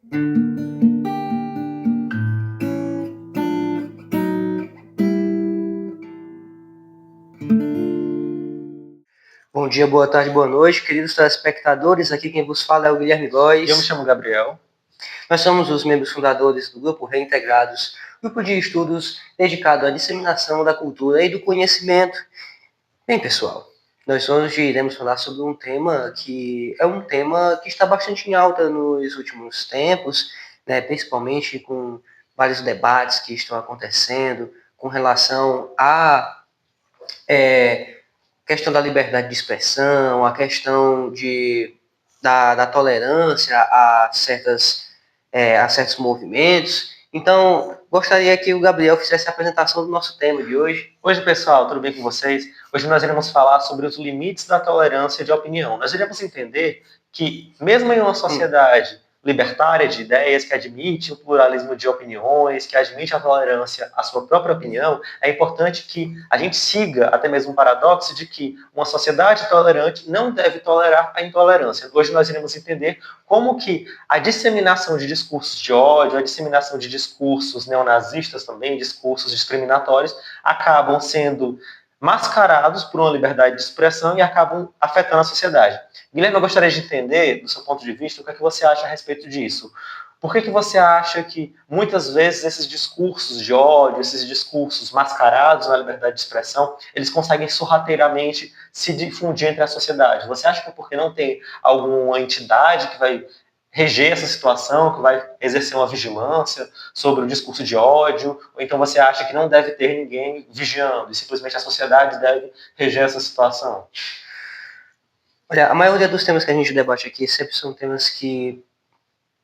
Bom dia, boa tarde, boa noite, queridos telespectadores. Aqui quem vos fala é o Guilherme Góes. Eu me chamo Gabriel. Nós somos os membros fundadores do Grupo Reintegrados, grupo de estudos dedicado à disseminação da cultura e do conhecimento. Bem, pessoal, nós hoje iremos falar sobre um tema que está bastante em alta nos últimos tempos, né, principalmente com vários debates que estão acontecendo com relação à questão da liberdade de expressão, a questão da tolerância a certos movimentos. Então, gostaria que o Gabriel fizesse a apresentação do nosso tema de hoje. Hoje, pessoal, tudo bem com vocês? Hoje nós iremos falar sobre os limites da tolerância de opinião. Nós iremos entender que, mesmo em uma sociedade libertária de ideias, que admite o pluralismo de opiniões, que admite a tolerância à sua própria opinião, é importante que a gente siga até mesmo o paradoxo de que uma sociedade tolerante não deve tolerar a intolerância. Hoje nós iremos entender como que a disseminação de discursos de ódio, a disseminação de discursos neonazistas também, discursos discriminatórios, acabam sendo mascarados por uma liberdade de expressão e acabam afetando a sociedade. Guilherme, eu gostaria de entender, do seu ponto de vista, o que é que você acha a respeito disso. Por que você acha que, muitas vezes, esses discursos de ódio, esses discursos mascarados na liberdade de expressão, eles conseguem sorrateiramente se difundir entre a sociedade? Você acha que é porque não tem alguma entidade que vai reger essa situação, que vai exercer uma vigilância sobre o discurso de ódio, ou então você acha que não deve ter ninguém vigiando e simplesmente a sociedade deve reger essa situação? Olha, a maioria dos temas que a gente debate aqui sempre são temas que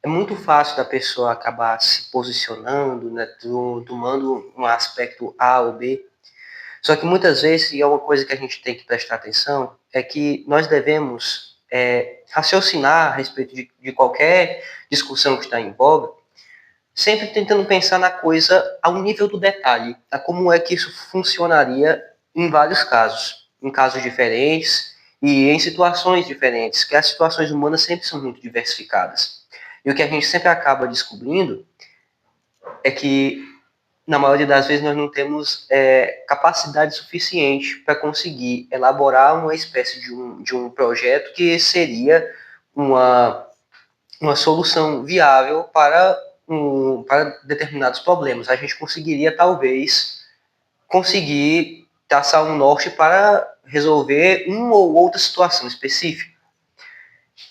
é muito fácil da pessoa acabar se posicionando, né, tomando um aspecto A ou B. Só que muitas vezes, e é uma coisa que a gente tem que prestar atenção, é que nós devemos raciocinar a respeito de qualquer discussão que está em voga, sempre tentando pensar na coisa ao nível do detalhe, a como é que isso funcionaria em vários casos, em casos diferentes e em situações diferentes, que as situações humanas sempre são muito diversificadas. E o que a gente sempre acaba descobrindo é que, na maioria das vezes, nós não temos capacidade suficiente para conseguir elaborar uma espécie de um projeto que seria uma solução viável para determinados problemas. A gente conseguiria, talvez, conseguir traçar um norte para resolver uma ou outra situação específica.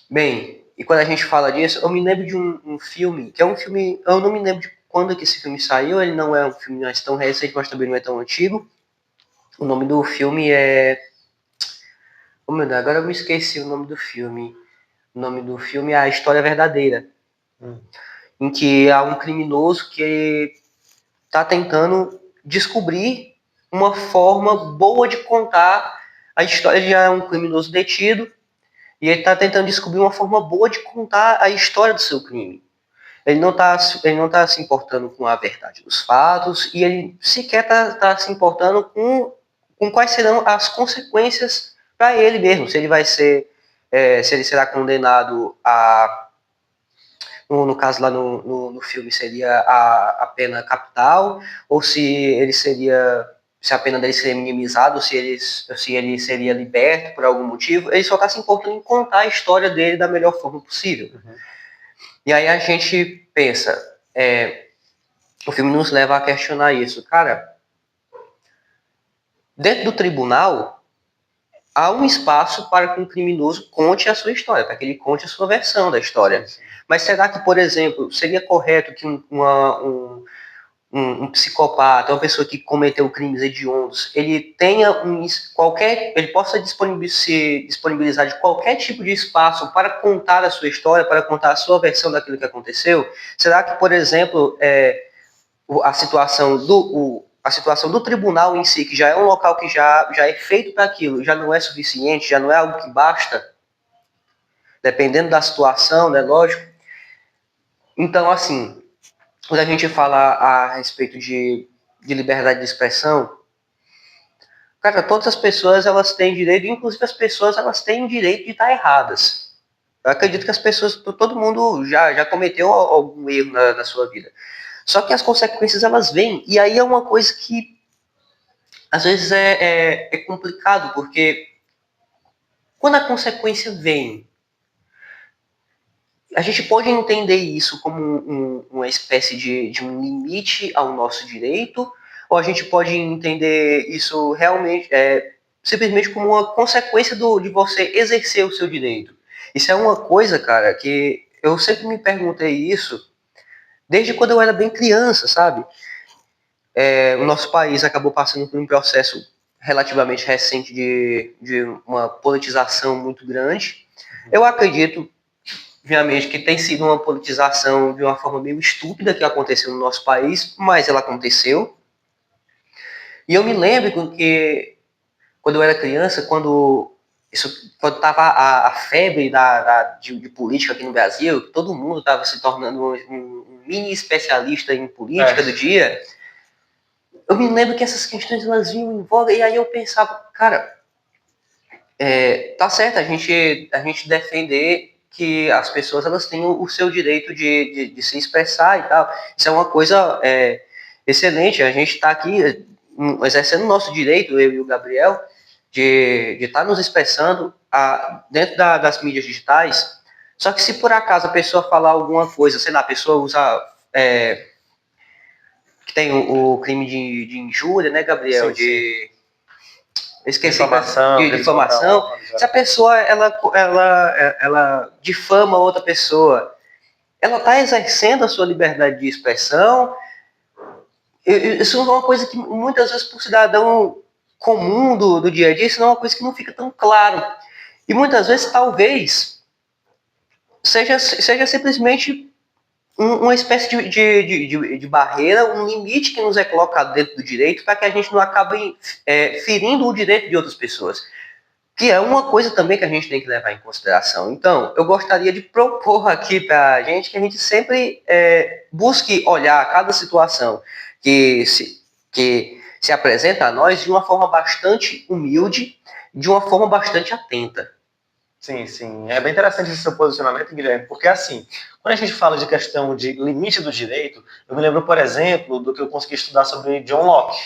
Bem, e quando a gente fala disso, eu me lembro de um filme, que é um filme, eu não me lembro de quando que esse filme saiu, ele não é um filme mais tão recente, mas também não é tão antigo. O nome do filme é... Oh, meu Deus, agora eu me esqueci o nome do filme. O nome do filme é A História Verdadeira. Em que há um criminoso que está tentando descobrir uma forma boa de contar a história. Já é um criminoso detido e ele está tentando descobrir uma forma boa de contar a história do seu crime. Ele não tá se importando com a verdade dos fatos e ele sequer tá se importando com quais serão as consequências para ele mesmo. Se ele vai ser, se ele será condenado a, no caso lá no filme seria a pena capital, ou se ele seria, se a pena dele seria minimizada, ou se ele seria liberto por algum motivo. Ele só está se importando em contar a história dele da melhor forma possível. Uhum. E aí a gente pensa, o filme nos leva a questionar isso. Cara, dentro do tribunal, há um espaço para que um criminoso conte a sua história, para que ele conte a sua versão da história. Mas será que, por exemplo, seria correto que um psicopata, uma pessoa que cometeu crimes hediondos, ele tenha ele possa se disponibilizar de qualquer tipo de espaço para contar a sua história, para contar a sua versão daquilo que aconteceu? Será que, por exemplo, a situação do tribunal em si, que já é um local que já é feito para aquilo, já não é suficiente, já não é algo que basta, dependendo da situação, né, lógico. Então, assim, quando a gente fala a respeito de liberdade de expressão, cara, todas as pessoas, elas têm direito, inclusive as pessoas, elas têm direito de estar erradas. Eu acredito que as pessoas, todo mundo já cometeu algum erro na sua vida. Só que as consequências elas vêm, e aí é uma coisa que às vezes é complicado, porque quando a consequência vem, a gente pode entender isso como uma espécie de um limite ao nosso direito, ou a gente pode entender isso realmente simplesmente como uma consequência de você exercer o seu direito. Isso é uma coisa, cara, que eu sempre me perguntei isso desde quando eu era bem criança, sabe? O nosso país acabou passando por um processo relativamente recente de uma politização muito grande. Eu acredito, obviamente, que tem sido uma politização de uma forma meio estúpida que aconteceu no nosso país, mas ela aconteceu. E eu me lembro que, quando eu era criança, quando estava a febre de política aqui no Brasil, todo mundo estava se tornando um mini especialista em política do dia. Eu me lembro que essas questões elas vinham em voga, e aí eu pensava, cara, tá certo a gente defender que as pessoas elas tenham o seu direito de se expressar e tal. Isso é uma coisa excelente. A gente está aqui exercendo o nosso direito, eu e o Gabriel, de estar nos expressando dentro das mídias digitais. Só que se por acaso a pessoa falar alguma coisa, sei lá, a pessoa usa que tem o crime de injúria, né, Gabriel? Sim, sim. Esqueci Difamação, de crimes contra a difamação. honra. Se a pessoa ela difama outra pessoa, ela está exercendo a sua liberdade de expressão. Isso é uma coisa que muitas vezes para o cidadão comum do dia a dia, isso não é uma coisa que não fica tão claro. E muitas vezes, talvez, seja simplesmente uma espécie de barreira, um limite que nos é colocado dentro do direito para que a gente não acabe ferindo o direito de outras pessoas. Que é uma coisa também que a gente tem que levar em consideração. Então, eu gostaria de propor aqui para a gente que a gente sempre busque olhar cada situação que se apresenta a nós de uma forma bastante humilde, de uma forma bastante atenta. Sim, sim. É bem interessante esse seu posicionamento, Guilherme, porque assim, quando a gente fala de questão de limite do direito, eu me lembro, por exemplo, do que eu consegui estudar sobre John Locke,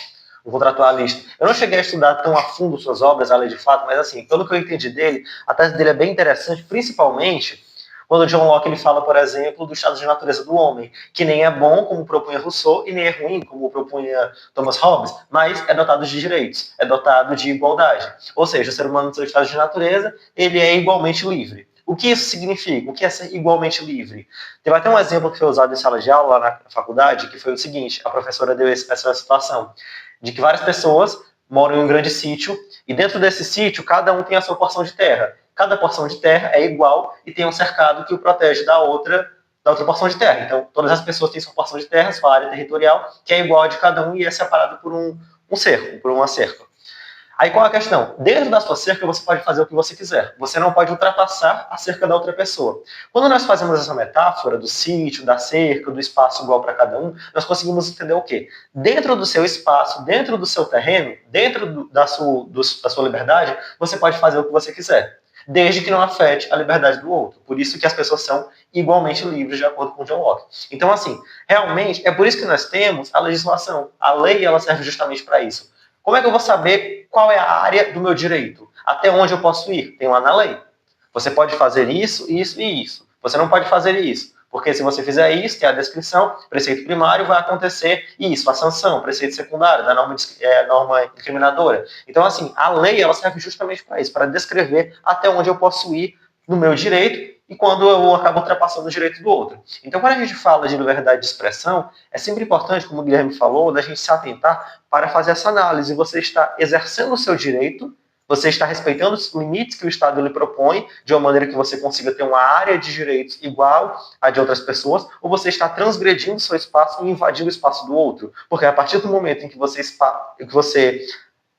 um contratualista. Eu não cheguei a estudar tão a fundo suas obras, a lei de fato, mas assim, pelo que eu entendi dele, a tese dele é bem interessante, principalmente quando o John Locke ele fala, por exemplo, do estado de natureza do homem, que nem é bom, como propunha Rousseau, e nem é ruim, como propunha Thomas Hobbes, mas é dotado de direitos, é dotado de igualdade. Ou seja, o ser humano no seu estado de natureza, ele é igualmente livre. O que isso significa? O que é ser igualmente livre? Teve até um exemplo que foi usado em sala de aula lá na faculdade, que foi o seguinte, a professora deu essa situação, de que várias pessoas moram em um grande sítio, e dentro desse sítio, cada um tem a sua porção de terra. Cada porção de terra é igual e tem um cercado que o protege da outra porção de terra. Então, todas as pessoas têm sua porção de terra, sua área territorial, que é igual a de cada um e é separada por um cerco, por uma cerca. Aí qual é a questão? Dentro da sua cerca você pode fazer o que você quiser. Você não pode ultrapassar a cerca da outra pessoa. Quando nós fazemos essa metáfora do sítio, da cerca, do espaço igual para cada um, nós conseguimos entender o quê? Dentro do seu espaço, dentro do seu terreno, dentro da sua liberdade, você pode fazer o que você quiser, desde que não afete a liberdade do outro. Por isso que as pessoas são igualmente livres, de acordo com John Locke. Então, assim, realmente, é por isso que nós temos a legislação. A lei, ela serve justamente para isso. Como é que eu vou saber qual é a área do meu direito? Até onde eu posso ir? Tem lá na lei. Você pode fazer isso, isso e isso. Você não pode fazer isso. Porque se você fizer isso, que é a descrição, preceito primário, vai acontecer isso, a sanção, preceito secundário, da norma incriminadora. Então, assim, a lei ela serve justamente para isso, para descrever até onde eu posso ir no meu direito e quando eu acabo ultrapassando o direito do outro. Então, quando a gente fala de liberdade de expressão, é sempre importante, como o Guilherme falou, da gente se atentar para fazer essa análise. Você está exercendo o seu direito, você está respeitando os limites que o Estado lhe propõe, de uma maneira que você consiga ter uma área de direitos igual à de outras pessoas, ou você está transgredindo o seu espaço e invadindo o espaço do outro. Porque a partir do momento em que você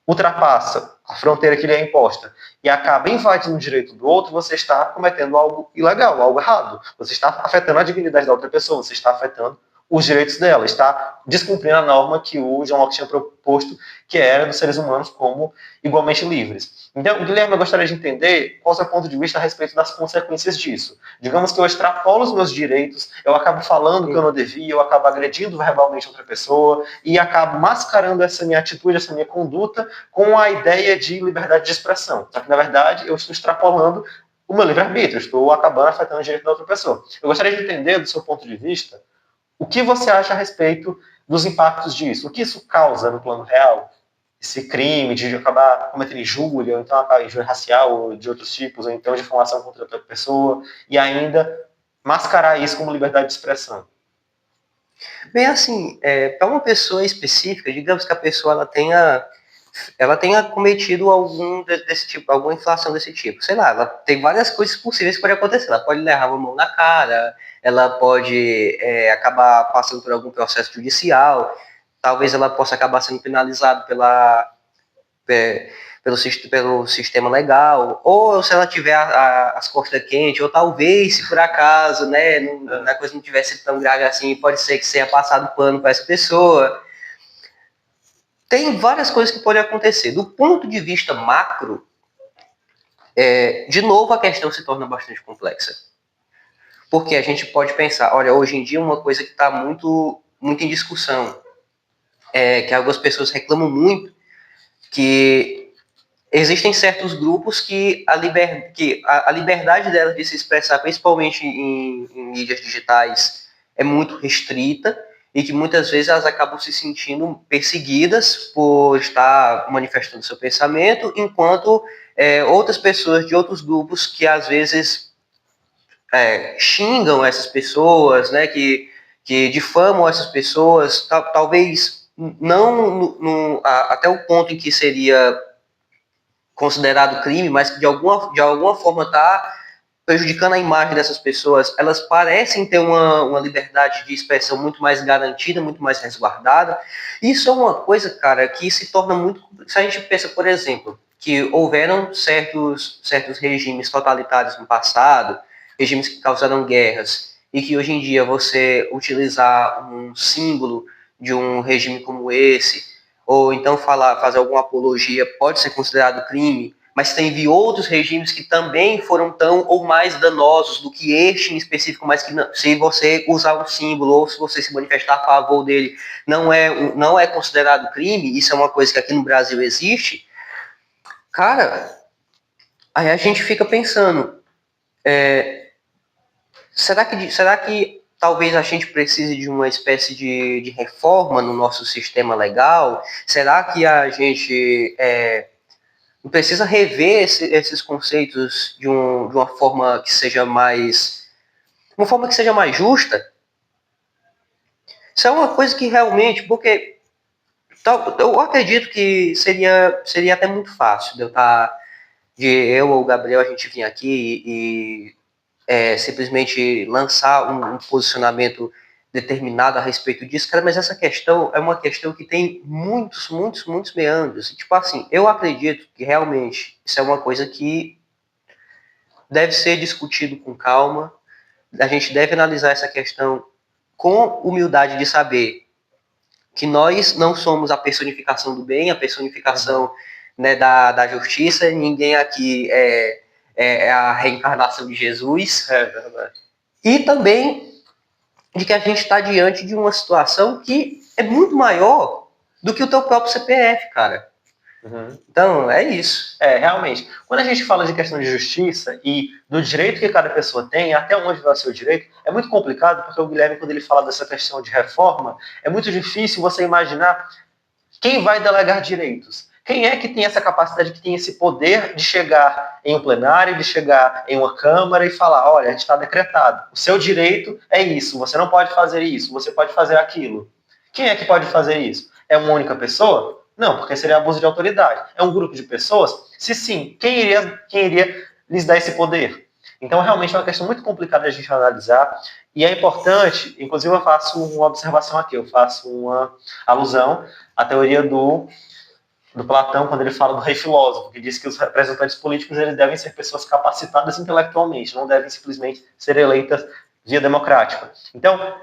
ultrapassa a fronteira que lhe é imposta e acaba invadindo o direito do outro, você está cometendo algo ilegal, algo errado. Você está afetando a dignidade da outra pessoa, você está afetando os direitos dela, está descumprindo a norma que o John Locke tinha proposto, que era dos seres humanos como igualmente livres. Então, Guilherme, eu gostaria de entender qual é o seu ponto de vista a respeito das consequências disso. Digamos que eu extrapolo os meus direitos, eu acabo falando que eu não devia, eu acabo agredindo verbalmente outra pessoa e acabo mascarando essa minha atitude, essa minha conduta com a ideia de liberdade de expressão. Só que, na verdade, eu estou extrapolando o meu livre-arbítrio, estou acabando afetando o direito da outra pessoa. Eu gostaria de entender, do seu ponto de vista, o que você acha a respeito dos impactos disso? O que isso causa no plano real? Esse crime de acabar cometendo injúria, ou então injúria racial, ou de outros tipos, ou então difamação contra outra pessoa, e ainda mascarar isso como liberdade de expressão. Bem, assim, para uma pessoa específica, digamos que a pessoa ela tenha cometido algum desse tipo, alguma infração desse tipo. Sei lá, ela tem várias coisas possíveis que podem acontecer. Ela pode levar uma mão na cara, ela pode acabar passando por algum processo judicial, talvez ela possa acabar sendo penalizada é, pelo sistema legal, ou se ela tiver as costas quentes, ou talvez, se por acaso, né, a coisa não tivesse tão grave assim, pode ser que seja passado pano para essa pessoa. Tem várias coisas que podem acontecer. Do ponto de vista macro, de novo a questão se torna bastante complexa. Porque a gente pode pensar, olha, hoje em dia uma coisa que está muito, muito em discussão, que algumas pessoas reclamam muito, que existem certos grupos que a liberdade delas de se expressar, principalmente em mídias digitais, é muito restrita e que muitas vezes elas acabam se sentindo perseguidas por estar manifestando seu pensamento, enquanto outras pessoas de outros grupos que às vezes xingam essas pessoas, né, que difamam essas pessoas, talvez não até o ponto em que seria considerado crime, mas que de alguma forma está prejudicando a imagem dessas pessoas, elas parecem ter uma liberdade de expressão muito mais garantida, muito mais resguardada. Isso é uma coisa, cara, que se torna muito... Se a gente pensa, por exemplo, que houveram certos regimes totalitários no passado, regimes que causaram guerras, e que hoje em dia você utilizar um símbolo de um regime como esse, ou então fazer alguma apologia, pode ser considerado crime, mas teve outros regimes que também foram tão ou mais danosos do que este em específico, mas que não, se você usar um símbolo ou se você se manifestar a favor dele, não é considerado crime. Isso é uma coisa que aqui no Brasil existe. Cara, aí a gente fica pensando, será que talvez a gente precise de uma espécie de reforma no nosso sistema legal? Será que a gente precisa rever esses conceitos de uma forma que seja mais justa? Isso é uma coisa que realmente, porque eu acredito que seria até muito fácil de eu ou o Gabriel a gente vir aqui e simplesmente lançar um posicionamento determinado a respeito disso, cara, mas essa questão é uma questão que tem muitos, muitos, muitos meandros. Tipo assim, eu acredito que realmente isso é uma coisa que deve ser discutido com calma, a gente deve analisar essa questão com humildade de saber que nós não somos a personificação do bem, a personificação, né, da justiça, ninguém aqui é a reencarnação de Jesus. É verdade. E também de que a gente está diante de uma situação que é muito maior do que o teu próprio CPF, cara. Uhum. Então, é isso. Realmente. Quando a gente fala de questão de justiça e do direito que cada pessoa tem, até onde vai o seu direito, é muito complicado, porque o Guilherme, quando ele fala dessa questão de reforma, é muito difícil você imaginar quem vai delegar direitos. Quem é que tem essa capacidade, que tem esse poder de chegar em um plenário, de chegar em uma Câmara e falar, olha, a gente está decretado, o seu direito é isso, você não pode fazer isso, você pode fazer aquilo. Quem é que pode fazer isso? É uma única pessoa? Não, porque seria abuso de autoridade. É um grupo de pessoas? Se sim, quem iria lhes dar esse poder? Então, realmente é uma questão muito complicada de a gente analisar, e é importante, inclusive eu faço uma observação aqui, eu faço uma alusão à teoria do Platão, quando ele fala do rei filósofo, que diz que os representantes políticos eles devem ser pessoas capacitadas intelectualmente, não devem simplesmente ser eleitas via democrática. Então,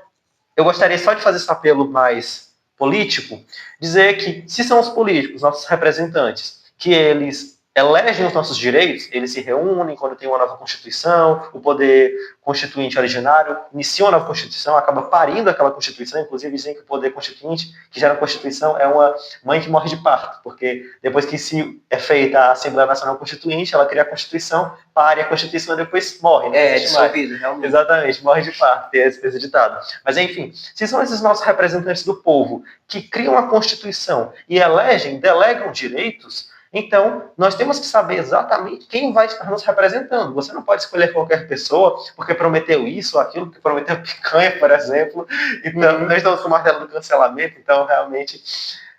eu gostaria só de fazer esse apelo mais político, dizer que se são os políticos, nossos representantes, que eles elegem os nossos direitos, eles se reúnem quando tem uma nova Constituição, o poder constituinte originário inicia uma nova Constituição, acaba parindo aquela Constituição, inclusive dizem que o poder constituinte, que gera a Constituição, é uma mãe que morre de parto, porque depois que se é feita a Assembleia Nacional Constituinte, ela cria a Constituição, pare a Constituição e depois morre. É, dissolvido, realmente. Exatamente, morre de parto, tem esse ditado. Mas enfim, se são esses nossos representantes do povo que criam a Constituição e elegem, delegam direitos, então nós temos que saber exatamente quem vai estar nos representando. Você não pode escolher qualquer pessoa porque prometeu isso ou aquilo, que prometeu picanha, por exemplo. Então, nós estamos com o martelo do cancelamento, então realmente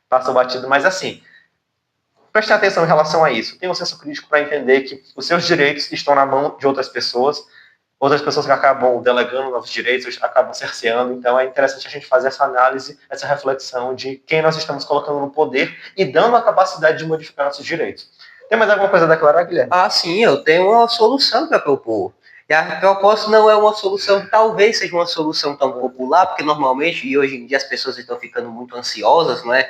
passa o batido. Mas assim, preste atenção em relação a isso. Tenha um senso crítico para entender que os seus direitos estão na mão de outras pessoas que acabam delegando novos direitos, acabam cerceando. Então é interessante a gente fazer essa análise, essa reflexão de quem nós estamos colocando no poder e dando a capacidade de modificar nossos direitos. Tem mais alguma coisa a declarar, Guilherme? Ah, sim, eu tenho uma solução para propor. E a proposta não é uma solução, talvez seja uma solução tão popular, porque normalmente, e hoje em dia as pessoas estão ficando muito ansiosas, não é?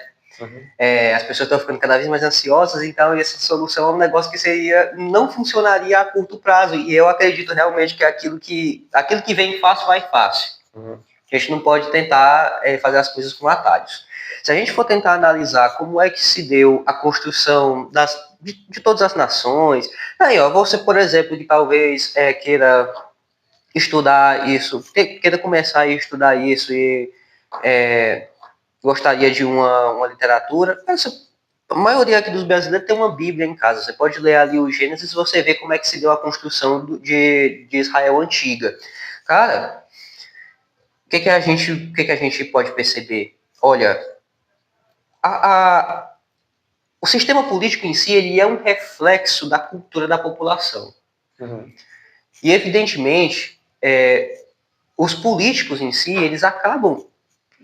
As pessoas estão ficando cada vez mais ansiosas, então essa solução é um negócio que não funcionaria a curto prazo. E eu acredito realmente que aquilo que vem fácil, vai fácil. A gente não pode tentar fazer as coisas com atalhos. Se a gente for tentar analisar como é que se deu a construção de todas as nações, aí, ó, você, por exemplo, que talvez queira estudar isso, queira começar a estudar isso e gostaria de uma literatura, a maioria aqui dos brasileiros tem uma Bíblia em casa. Você pode ler ali o Gênesis e você vê como é que se deu a construção de Israel antiga. Cara, o que a gente pode perceber? Olha, o sistema político em si ele é um reflexo da cultura da população. E, evidentemente, os políticos em si, eles acabam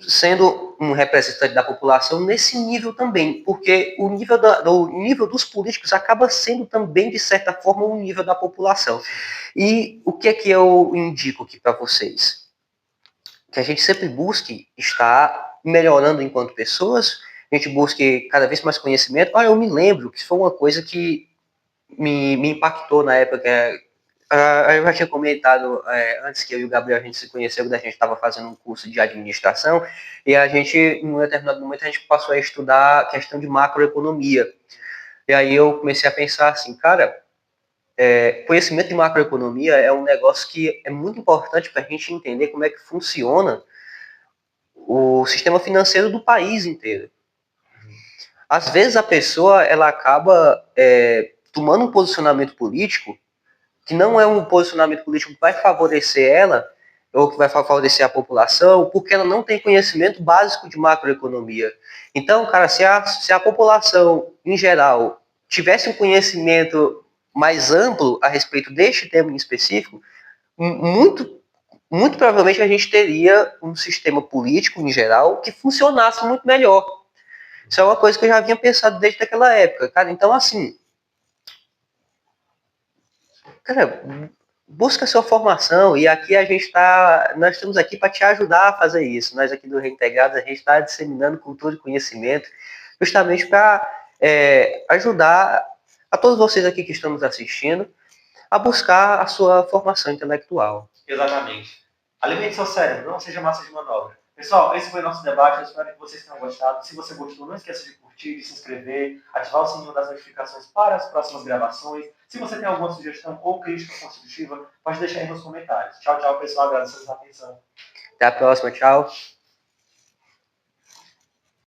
sendo um representante da população nesse nível também, porque o nível dos políticos acaba sendo também, de certa forma, o nível da população. E o que é que eu indico aqui para vocês? Que a gente sempre busque estar melhorando enquanto pessoas, a gente busque cada vez mais conhecimento. Eu me lembro que foi uma coisa que me impactou na época. Eu já tinha comentado antes que eu e o Gabriel a gente se conheceu, quando a gente estava fazendo um curso de administração, e a gente, em um determinado momento, a gente passou a estudar a questão de macroeconomia. E aí eu comecei a pensar assim, cara, conhecimento de macroeconomia é um negócio que é muito importante para a gente entender como é que funciona o sistema financeiro do país inteiro. Às vezes a pessoa ela acaba tomando um posicionamento político que não é um posicionamento político que vai favorecer ela ou que vai favorecer a população, porque ela não tem conhecimento básico de macroeconomia. Então, cara, se a população em geral tivesse um conhecimento mais amplo a respeito deste tema em específico, muito provavelmente a gente teria um sistema político em geral que funcionasse muito melhor. Isso é uma coisa que eu já havia pensado desde aquela época, cara. Então, assim, cara, busca a sua formação e aqui nós estamos aqui para te ajudar a fazer isso. Nós aqui do Reintegrados, a gente está disseminando cultura e conhecimento justamente para ajudar a todos vocês aqui que estamos assistindo a buscar a sua formação intelectual. Exatamente. Alimente seu cérebro, não seja massa de manobra. Pessoal, esse foi o nosso debate, eu espero que vocês tenham gostado. Se você gostou, não esqueça de curtir, de se inscrever, ativar o sininho das notificações para as próximas gravações. Se você tem alguma sugestão ou crítica construtiva, pode deixar aí nos comentários. Tchau, tchau, pessoal. Agradeço a sua atenção. Até a próxima, tchau.